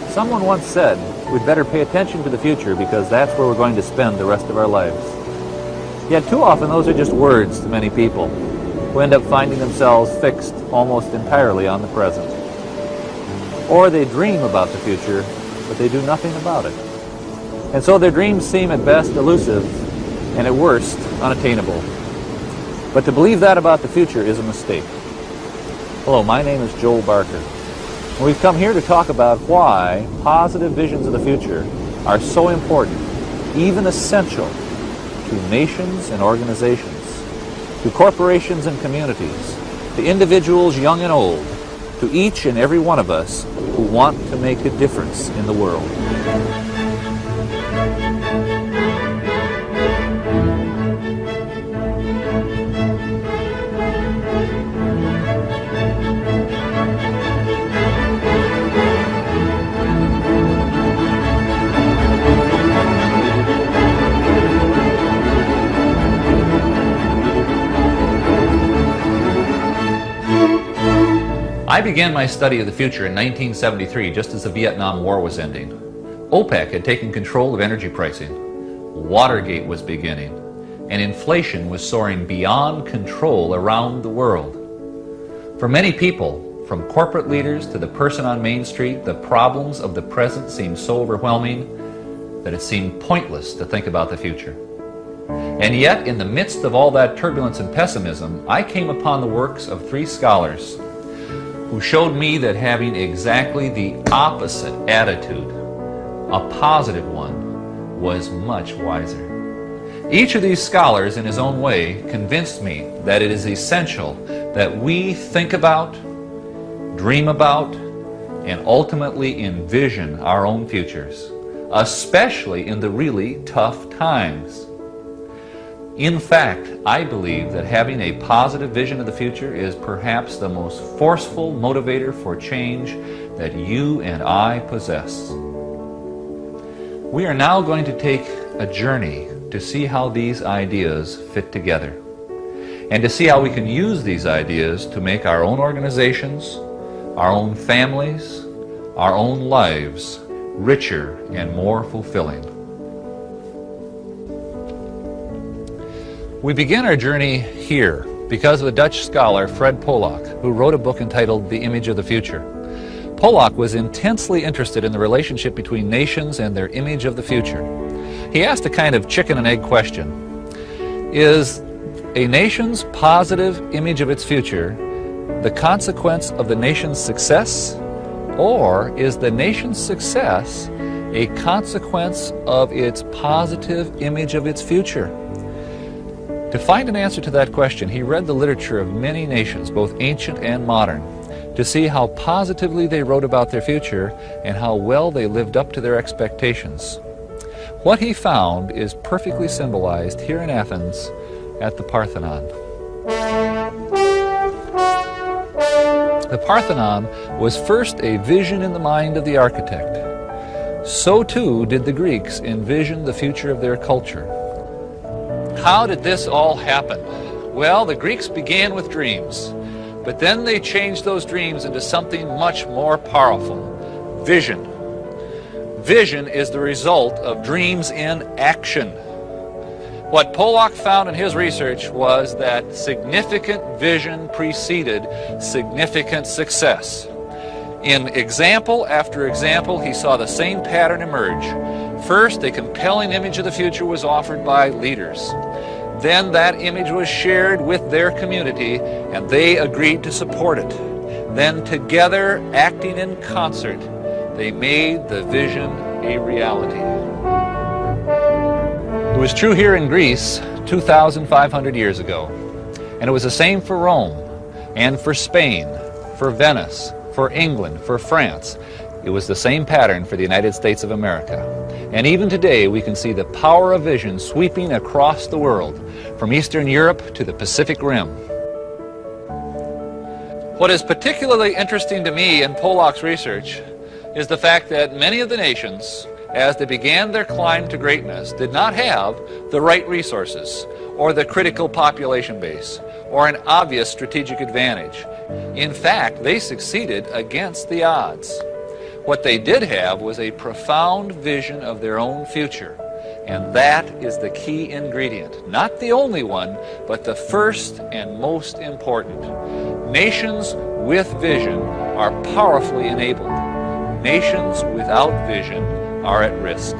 Someone once said, we'd better pay attention to the future because that's where we're going to spend the rest of our lives. Yet too often those are just words to many people who end up finding themselves fixed almost entirely on the present. Or they dream about the future, but they do nothing about it. And so their dreams seem at best elusive and at worst unattainable. But to believe that about the future is a mistake. Hello, my name is Joel Barker. And we've come here to talk about why positive visions of the future are so important, even essential, to nations and organizations, to corporations and communities, to individuals young and old, to each and every one of us who want to make a difference in the world. I began my study of the future in 1973, just as the Vietnam War was ending. OPEC had taken control of energy pricing. Watergate was beginning, and inflation was soaring beyond control around the world. For many people, from corporate leaders to the person on Main Street, the problems of the present seemed so overwhelming that it seemed pointless to think about the future. And yet, in the midst of all that turbulence and pessimism, I came upon the works of three scholars who showed me that having exactly the opposite attitude, a positive one, was much wiser. Each of these scholars, in his own way, convinced me that it is essential that we think about, dream about, and ultimately envision our own futures, especially in the really tough times. In fact, I believe that having a positive vision of the future is perhaps the most forceful motivator for change that you and I possess. We are now going to take a journey to see how these ideas fit together, and to see how we can use these ideas to make our own organizations, our own families, our own lives richer and more fulfilling. We begin our journey here because of the Dutch scholar Fred Polak, who wrote a book entitled The Image of the Future. Polak was intensely interested in the relationship between nations and their image of the future. He asked a kind of chicken and egg question. Is a nation's positive image of its future the consequence of the nation's success, or is the nation's success a consequence of its positive image of its future? To find an answer to that question, he read the literature of many nations, both ancient and modern, to see how positively they wrote about their future and how well they lived up to their expectations. What he found is perfectly symbolized here in Athens at the Parthenon. The Parthenon was first a vision in the mind of the architect. So too did the Greeks envision the future of their culture. How did this all happen? Well, the Greeks began with dreams, but then they changed those dreams into something much more powerful: vision. Vision is the result of dreams in action. What Polak found in his research was that significant vision preceded significant success. In example after example, he saw the same pattern emerge. First, a compelling image of the future was offered by leaders. Then that image was shared with their community, and they agreed to support it. Then together, acting in concert, they made the vision a reality. It was true here in Greece 2,500 years ago, and it was the same for Rome, and for Spain, for Venice, for England, for France. It was the same pattern for the United States of America. And even today we can see the power of vision sweeping across the world, from Eastern Europe to the Pacific Rim. What is particularly interesting to me in Polak's research is the fact that many of the nations, as they began their climb to greatness, did not have the right resources, or the critical population base, or an obvious strategic advantage. In fact, they succeeded against the odds. What they did have was a profound vision of their own future. And that is the key ingredient. Not the only one, but the first and most important. Nations with vision are powerfully enabled. Nations without vision are at risk.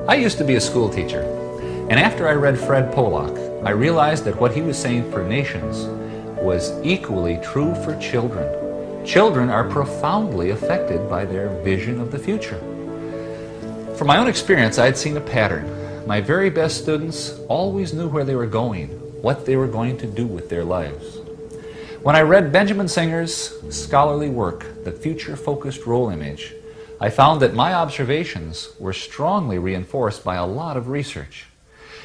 I used to be a school teacher, and after I read Fred Pollock, I realized that what he was saying for nations was equally true for children. Children are profoundly affected by their vision of the future. From my own experience, I'd seen a pattern. My very best students always knew where they were going, what they were going to do with their lives. When I read Benjamin Singer's scholarly work, The Future-Focused Role Image, I found that my observations were strongly reinforced by a lot of research.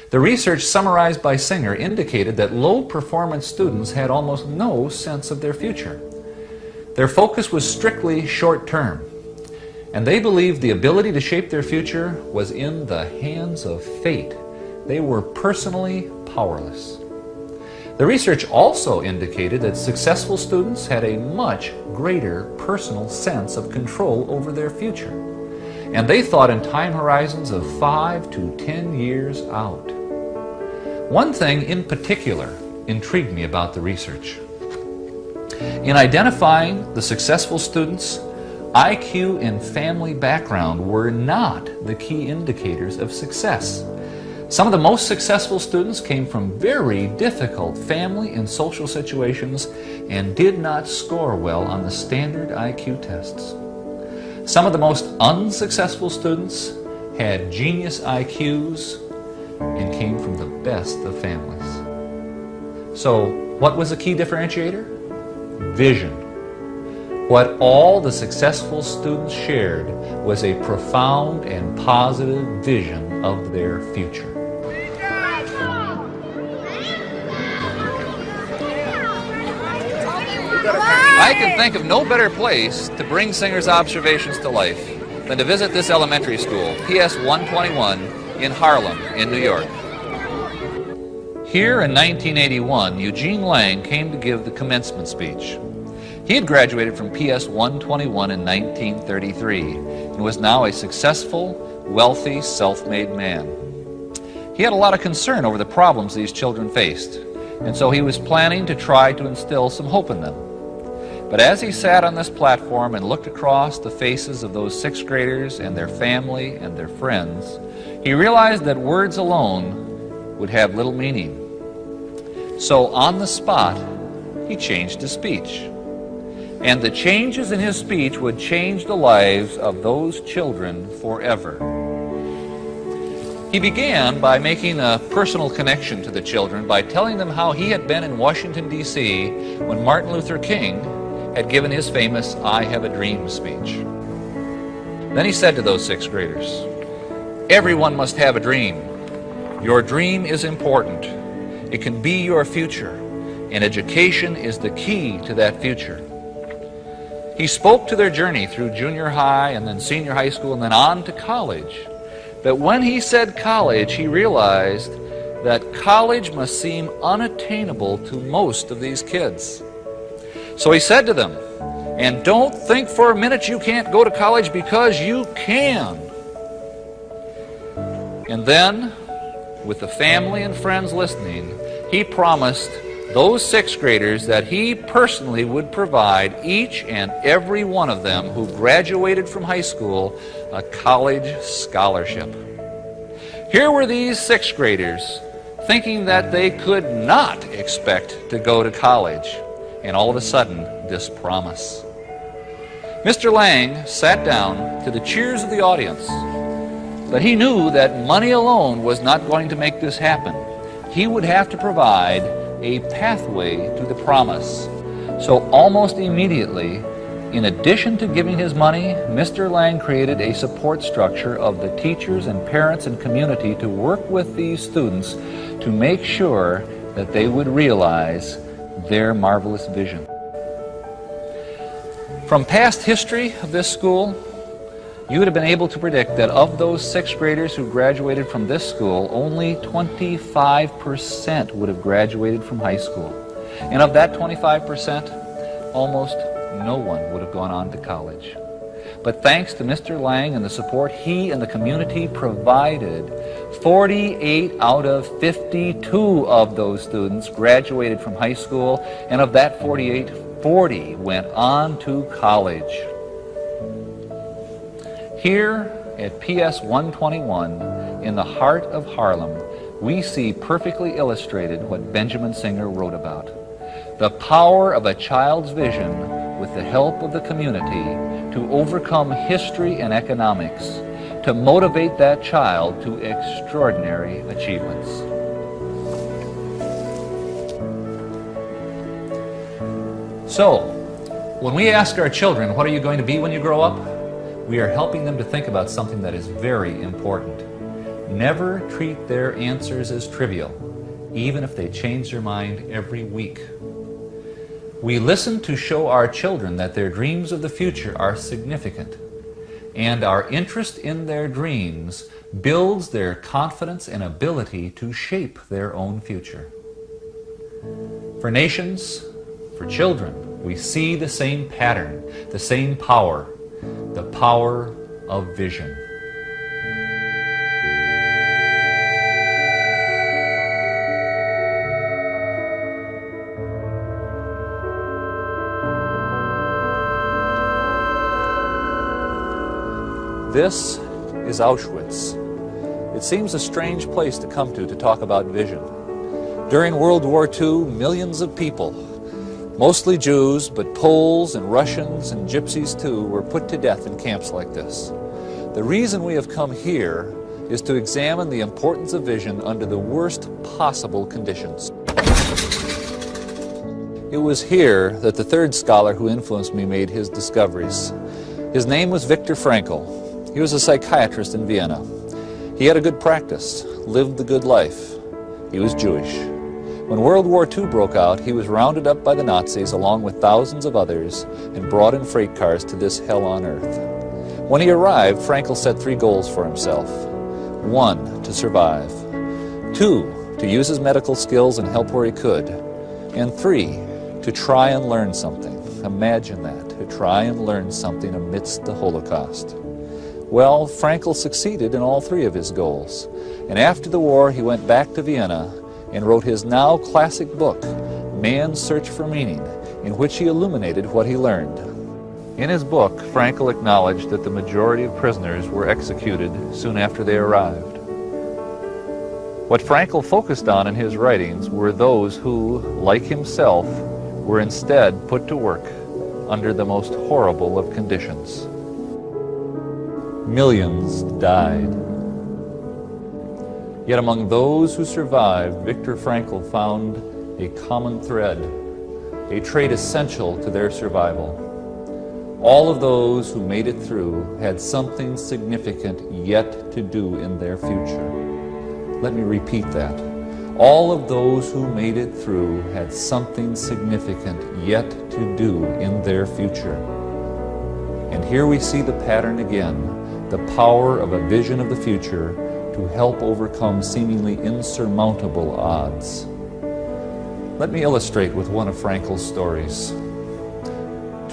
The research summarized by Singer indicated that low-performance students had almost no sense of their future. Their focus was strictly short-term, and they believed the ability to shape their future was in the hands of fate. They were personally powerless. The research also indicated that successful students had a much greater personal sense of control over their future, and they thought in time horizons of 5 to 10 years out. One thing in particular intrigued me about the research. In identifying the successful students, IQ and family background were not the key indicators of success. Some of the most successful students came from very difficult family and social situations and did not score well on the standard IQ tests. Some of the most unsuccessful students had genius IQs and came from the best of families. So, what was the key differentiator? Vision. What all the successful students shared was a profound and positive vision of their future. I can think of no better place to bring Singer's observations to life than to visit this elementary school, PS 121, in Harlem, in New York. Here in 1981, Eugene Lang came to give the commencement speech. He had graduated from PS 121 in 1933 and was now a successful, wealthy, self-made man. He had a lot of concern over the problems these children faced, and so he was planning to try to instill some hope in them. But as he sat on this platform and looked across the faces of those sixth graders and their family and their friends, he realized that words alone would have little meaning. So on the spot, he changed his speech. And the changes in his speech would change the lives of those children forever. He began by making a personal connection to the children by telling them how he had been in Washington, D.C. when Martin Luther King had given his famous "I Have a Dream" speech. Then he said to those sixth graders, "Everyone must have a dream. Your dream is important. It can be your future, and education is the key to that future." He spoke to their journey through junior high and then senior high school and then on to college. But when he said college, he realized that college must seem unattainable to most of these kids. So he said to them, "And don't think for a minute you can't go to college, because you can." And then, with the family and friends listening, he promised those sixth graders that he personally would provide each and every one of them who graduated from high school a college scholarship. Here were these sixth graders thinking that they could not expect to go to college, and all of a sudden, this promise. Mr. Lang sat down to the cheers of the audience, but he knew that money alone was not going to make this happen. He would have to provide a pathway to the promise. So almost immediately, in addition to giving his money, Mr. Lang created a support structure of the teachers and parents and community to work with these students to make sure that they would realize their marvelous vision. From past history of this school, you would have been able to predict that of those sixth graders who graduated from this school, only 25% would have graduated from high school. And of that 25%, almost no one would have gone on to college. But thanks to Mr. Lang and the support he and the community provided, 48 out of 52 of those students graduated from high school, and of that 48, 40 went on to college. Here at PS 121, in the heart of Harlem, we see perfectly illustrated what Benjamin Singer wrote about. The power of a child's vision with the help of the community to overcome history and economics, to motivate that child to extraordinary achievements. So, when we ask our children, what are you going to be when you grow up? We are helping them to think about something that is very important. Never treat their answers as trivial, even if they change their mind every week. We listen to show our children that their dreams of the future are significant, and our interest in their dreams builds their confidence and ability to shape their own future. For nations, for children, we see the same pattern, the same power, the power of vision. This is Auschwitz. It seems a strange place to come to talk about vision. During World War II, millions of people, mostly Jews, but Poles and Russians and Gypsies too, were put to death in camps like this. The reason we have come here is to examine the importance of vision under the worst possible conditions. It was here that the third scholar who influenced me made his discoveries. His name was Viktor Frankl. He was a psychiatrist in Vienna. He had a good practice, lived the good life. He was Jewish. When World War II broke out, he was rounded up by the Nazis along with thousands of others and brought in freight cars to this hell on earth. When he arrived, Frankl set 3 goals for himself. 1, to survive. 2, to use his medical skills and help where he could. And 3, to try and learn something. Imagine that, to try and learn something amidst the Holocaust. Well, Frankl succeeded in all 3 of his goals. And after the war, he went back to Vienna and wrote his now classic book, Man's Search for Meaning, in which he illuminated what he learned. In his book, Frankl acknowledged that the majority of prisoners were executed soon after they arrived. What Frankl focused on in his writings were those who, like himself, were instead put to work under the most horrible of conditions. Millions died. Yet among those who survived, Viktor Frankl found a common thread, a trait essential to their survival. All of those who made it through had something significant yet to do in their future. Let me repeat that. All of those who made it through had something significant yet to do in their future. And here we see the pattern again. The power of a vision of the future to help overcome seemingly insurmountable odds. Let me illustrate with one of Frankl's stories.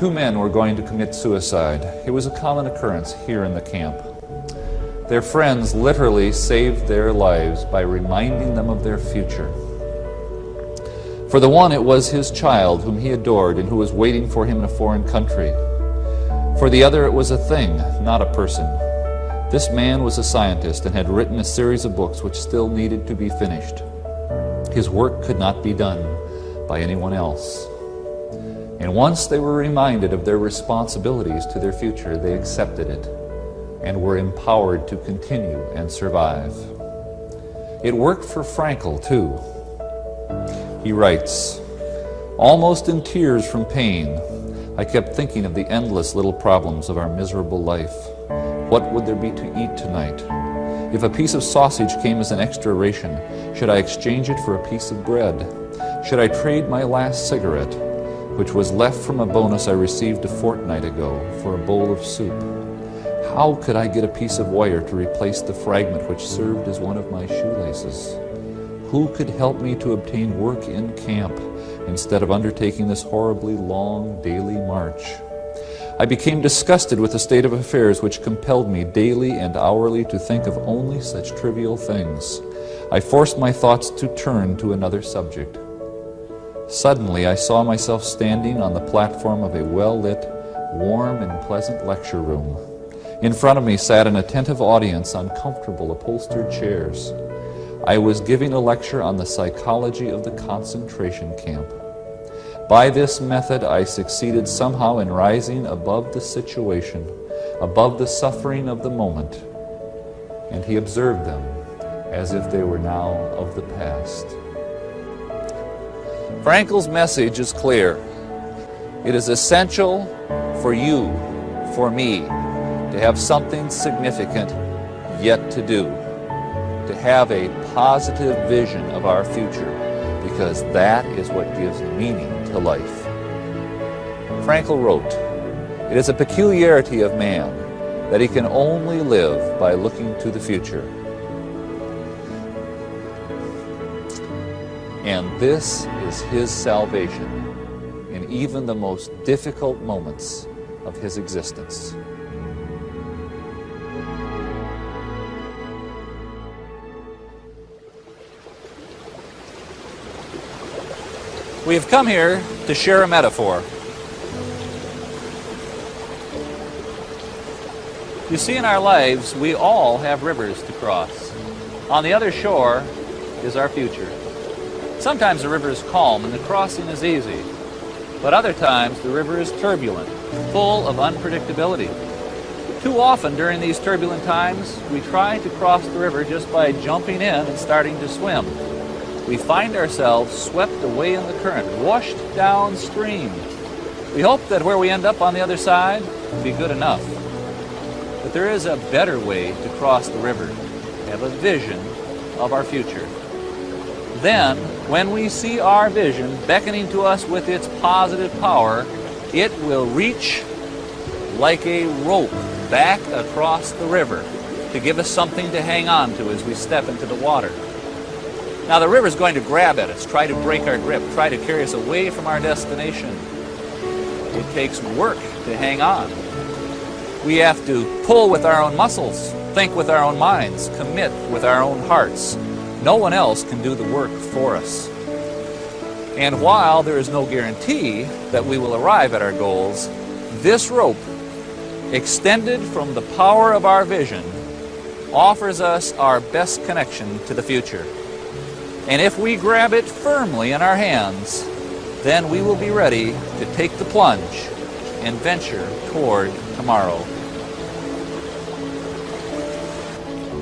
2 men were going to commit suicide. It was a common occurrence here in the camp. Their friends literally saved their lives by reminding them of their future. For the one, it was his child whom he adored and who was waiting for him in a foreign country. For the other, it was a thing, not a person. This man was a scientist and had written a series of books which still needed to be finished. His work could not be done by anyone else. And once they were reminded of their responsibilities to their future, they accepted it and were empowered to continue and survive. It worked for Frankl, too. He writes, "Almost in tears from pain, I kept thinking of the endless little problems of our miserable life. What would there be to eat tonight? If a piece of sausage came as an extra ration, should I exchange it for a piece of bread? Should I trade my last cigarette, which was left from a bonus I received a fortnight ago, for a bowl of soup? How could I get a piece of wire to replace the fragment which served as one of my shoelaces? Who could help me to obtain work in camp instead of undertaking this horribly long daily march. I became disgusted with the state of affairs which compelled me daily and hourly to think of only such trivial things. I forced my thoughts to turn to another subject. Suddenly I saw myself standing on the platform of a well-lit, warm and pleasant lecture room. In front of me sat an attentive audience on comfortable upholstered chairs. I was giving a lecture on the psychology of the concentration camp. By this method, I succeeded somehow in rising above the situation, above the suffering of the moment, and he observed them as if they were now of the past. Frankl's message is clear. It is essential for you, for me, to have something significant yet to do, to have a positive vision of our future, because that is what gives meaning to life. Frankl wrote, "It is a peculiarity of man that he can only live by looking to the future. And this is his salvation in even the most difficult moments of his existence." We have come here to share a metaphor. You see, in our lives, we all have rivers to cross. On the other shore is our future. Sometimes the river is calm and the crossing is easy, but other times the river is turbulent, full of unpredictability. Too often during these turbulent times, we try to cross the river just by jumping in and starting to swim. We find ourselves swept away in the current, washed downstream. We hope that where we end up on the other side will be good enough. But there is a better way to cross the river, to have a vision of our future. Then, when we see our vision beckoning to us with its positive power, it will reach like a rope back across the river to give us something to hang on to as we step into the water. Now the river is going to grab at us, try to break our grip, try to carry us away from our destination. It takes work to hang on. We have to pull with our own muscles, think with our own minds, commit with our own hearts. No one else can do the work for us. And while there is no guarantee that we will arrive at our goals, this rope, extended from the power of our vision, offers us our best connection to the future. And if we grab it firmly in our hands, then we will be ready to take the plunge and venture toward tomorrow.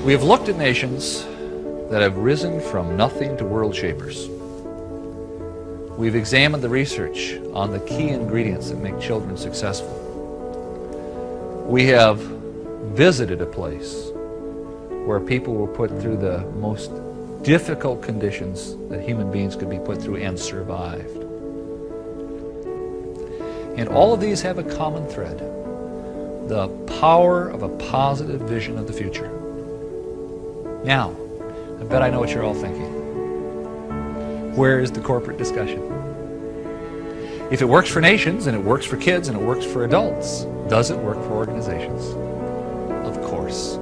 We have looked at nations that have risen from nothing to world shapers. We've examined the research on the key ingredients that make children successful. We have visited a place where people were put through the most difficult conditions that human beings could be put through and survived. And all of these have a common thread: the power of a positive vision of the future. Now, I bet I know what you're all thinking. Where is the corporate discussion? If it works for nations, and it works for kids, and it works for adults, does it work for organizations? Of course.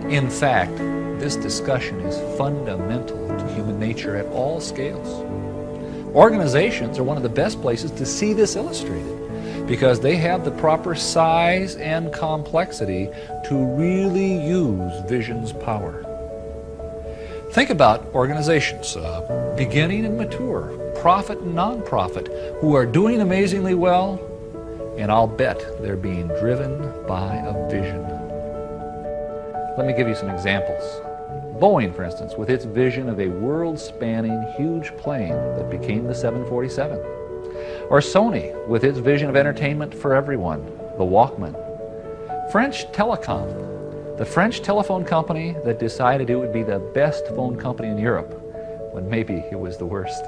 In fact, this discussion is fundamental to human nature at all scales. Organizations are one of the best places to see this illustrated because they have the proper size and complexity to really use vision's power. Think about organizations, beginning and mature, profit and non-profit, who are doing amazingly well, and I'll bet they're being driven by a vision. Let me give you some examples. Boeing, for instance, with its vision of a world-spanning huge plane that became the 747. Or Sony, with its vision of entertainment for everyone, the Walkman. French Telecom, the French telephone company that decided it would be the best phone company in Europe, when maybe it was the worst.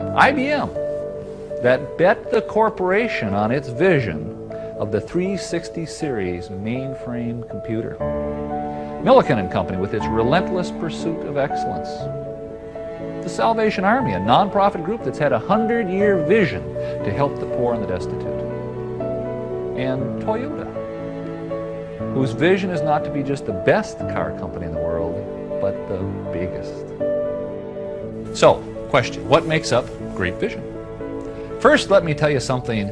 IBM, that bet the corporation on its vision of the 360 series mainframe computer. Milliken and Company with its relentless pursuit of excellence. the Salvation Army, a nonprofit group that's had a 100-year vision to help the poor and the destitute. And Toyota, whose vision is not to be just the best car company in the world, but the biggest. So, question, what makes up great vision? First, let me tell you something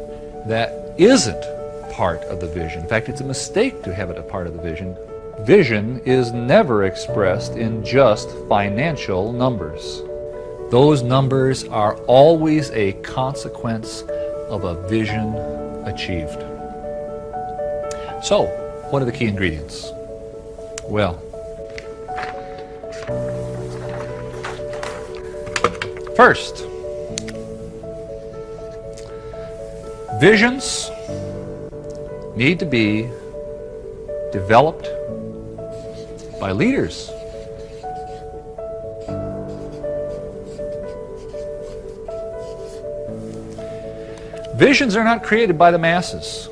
that isn't part of the vision. In fact, it's a mistake to have it a part of the vision. Vision is never expressed in just financial numbers. Those numbers are always a consequence of a vision achieved. So, what are the key ingredients? Well, first, visions need to be developed by leaders. Visions are not created by the masses.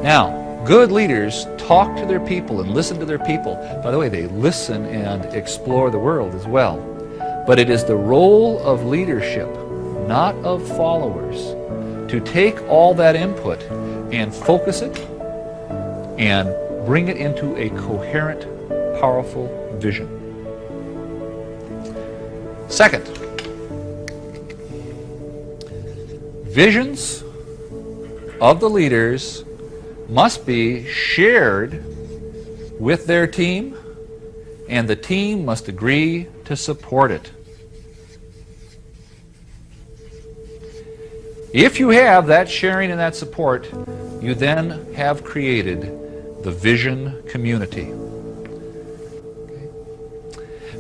Now, good leaders talk to their people and listen to their people. By the way, they listen and explore the world as well. But it is the role of leadership, not of followers, to take all that input and focus it and bring it into a coherent, powerful vision. Second, visions of the leaders must be shared with their team, and the team must agree to support it. If you have that sharing and that support, you then have created the vision community.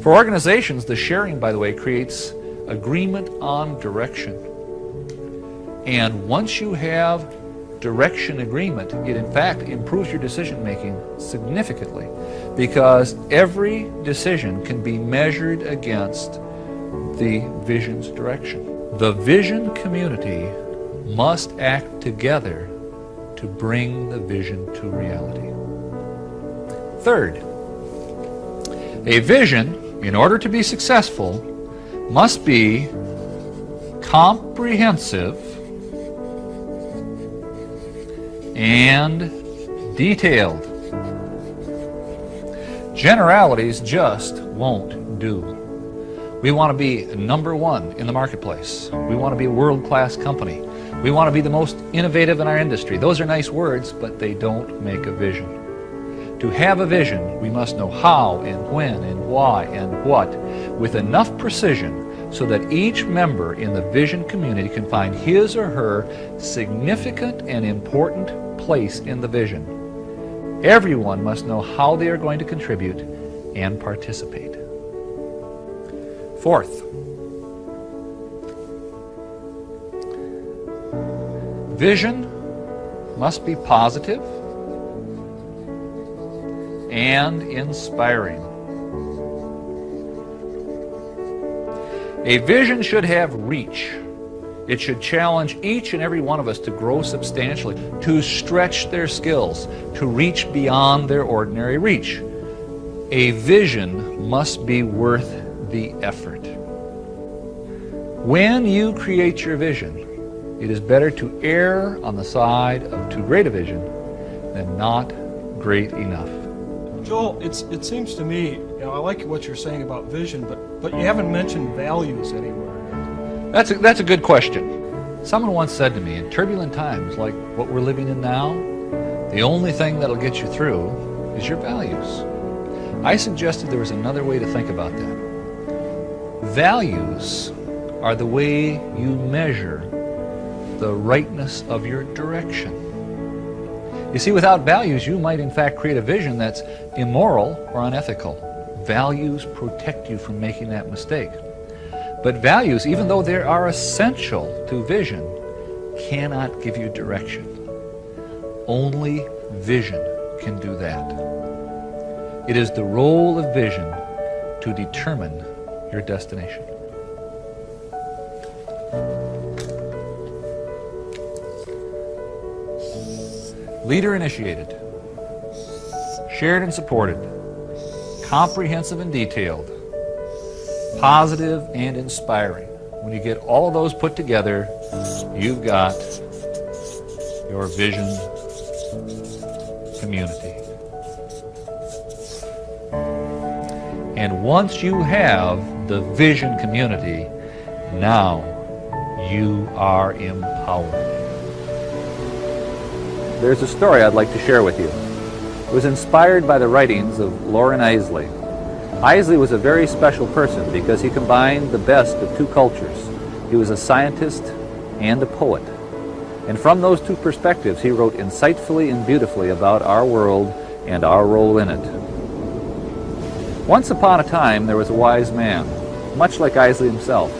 For organizations, the sharing, by the way, creates agreement on direction. And once you have direction agreement, it in fact improves your decision making significantly, because every decision can be measured against the vision's direction. The vision community must act together to bring the vision to reality. Third, a vision, in order to be successful, must be comprehensive and detailed. Generalities just won't do. We want to be number one in the marketplace. We want to be a world-class company. We want to be the most innovative in our industry. Those are nice words, but they don't make a vision. To have a vision, we must know how and when and why and what with enough precision so that each member in the vision community can find his or her significant and important place in the vision. Everyone must know how they are going to contribute and participate. Fourth, vision must be positive and inspiring. A vision should have reach. It should challenge each and every one of us to grow substantially, to stretch their skills, to reach beyond their ordinary reach. A vision must be worth the effort. When you create your vision, it is better to err on the side of too great a vision than not great enough. Joel, it seems to me, I like what you're saying about vision, but you haven't mentioned values anywhere. That's a good question. Someone once said to me, in turbulent times like what we're living in now, the only thing that'll get you through is your values. I suggested there was another way to think about that. Values are the way you measure the rightness of your direction. You see, without values, you might in fact create a vision that's immoral or unethical. Values protect you from making that mistake. But values, even though they are essential to vision, cannot give you direction. Only vision can do that. It is the role of vision to determine your destination. Leader initiated, shared and supported, comprehensive and detailed, positive and inspiring. When you get all of those put together, you've got your vision community. And once you have the vision community, now you are empowered. There's a story I'd like to share with you. It was inspired by the writings of Loren Eiseley. Eiseley was a very special person because he combined the best of two cultures. He was a scientist and a poet. And from those two perspectives, he wrote insightfully and beautifully about our world and our role in it. Once upon a time, there was a wise man, much like Eiseley himself,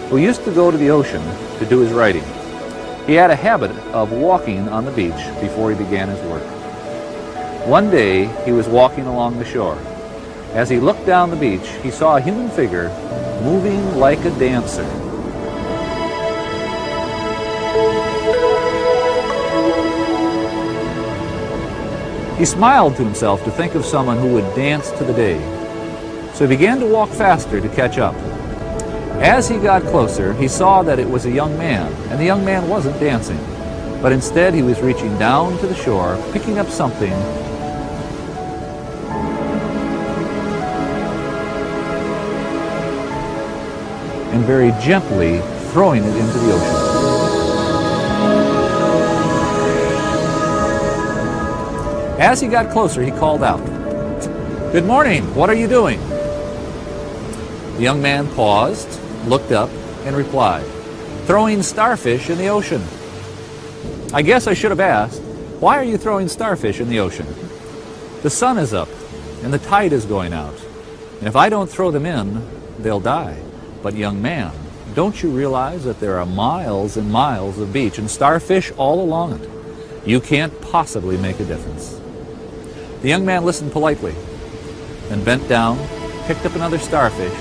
who used to go to the ocean to do his writing. He had a habit of walking on the beach before he began his work. One day, he was walking along the shore. As he looked down the beach, he saw a human figure moving like a dancer. He smiled to himself to think of someone who would dance to the day. So he began to walk faster to catch up. As he got closer, he saw that it was a young man, and the young man wasn't dancing, but instead he was reaching down to the shore, picking up something, and very gently throwing it into the ocean. As he got closer, he called out, "Good morning, what are you doing?" The young man paused, looked up, and replied, "Throwing starfish in the ocean." "I guess I should have asked, why are you throwing starfish in the ocean?" "The sun is up, and the tide is going out, and if I don't throw them in, they'll die." "But young man, don't you realize that there are miles and miles of beach and starfish all along it? You can't possibly make a difference." The young man listened politely, then bent down, picked up another starfish,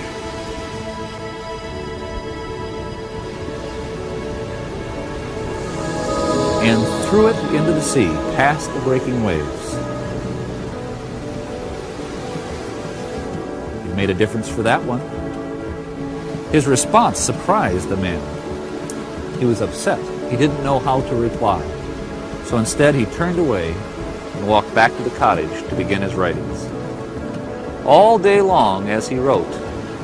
and threw it into the sea, past the breaking waves. It made a difference for that one. His response surprised the man. He was upset. He didn't know how to reply. So instead he turned away and walked back to the cottage to begin his writings. All day long as he wrote,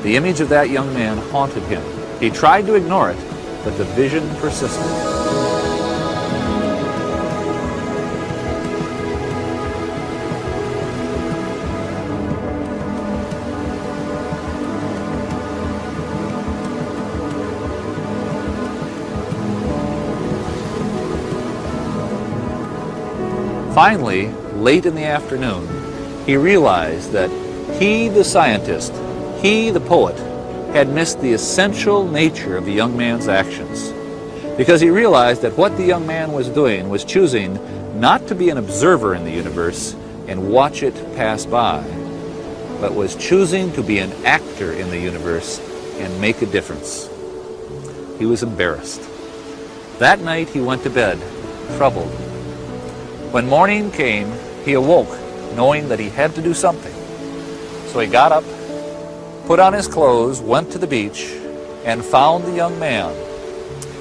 the image of that young man haunted him. He tried to ignore it, but the vision persisted. Finally, late in the afternoon, he realized that he, the scientist, he, the poet, had missed the essential nature of the young man's actions. Because he realized that what the young man was doing was choosing not to be an observer in the universe and watch it pass by, but was choosing to be an actor in the universe and make a difference. He was embarrassed. That night he went to bed, troubled. When morning came, he awoke knowing that he had to do something. So he got up, put on his clothes, went to the beach, and found the young man.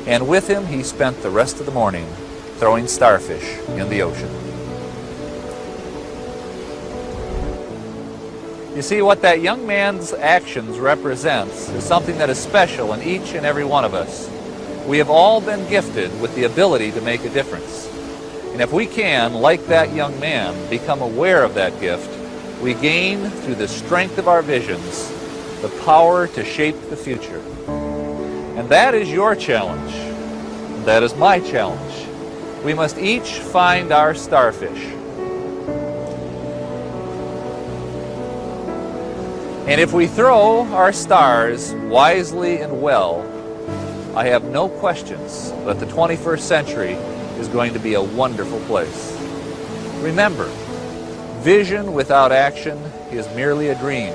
And with him he spent the rest of the morning throwing starfish in the ocean. You see, what that young man's actions represents is something that is special in each and every one of us. We have all been gifted with the ability to make a difference. And if we can, like that young man, become aware of that gift, we gain, through the strength of our visions, the power to shape the future. And that is your challenge. That is my challenge. We must each find our starfish. And if we throw our stars wisely and well, I have no questions that the 21st century is going to be a wonderful place. Remember, vision without action is merely a dream.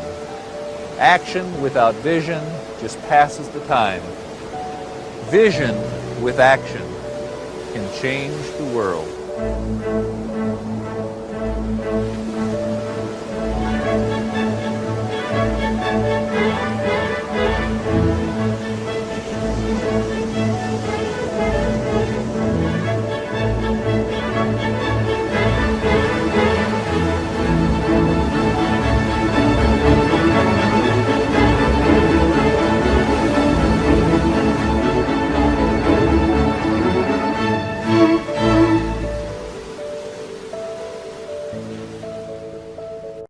Action without vision just passes the time. Vision with action can change the world.